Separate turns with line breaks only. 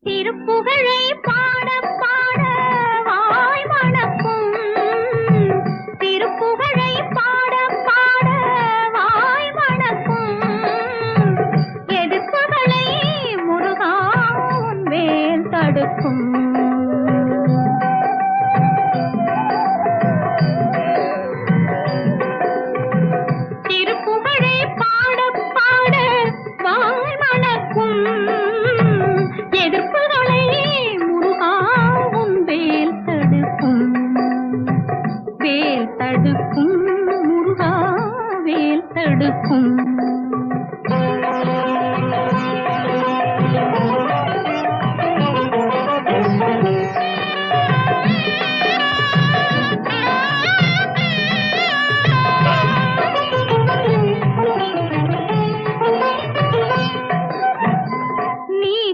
திருப்புகழை பாட பாட வாய் மணக்கும். திருப்புகழை பாட பாட வாய் மணக்கும். எதிர்ப்புகளை முருகா உன் வேல் தடுக்கும்.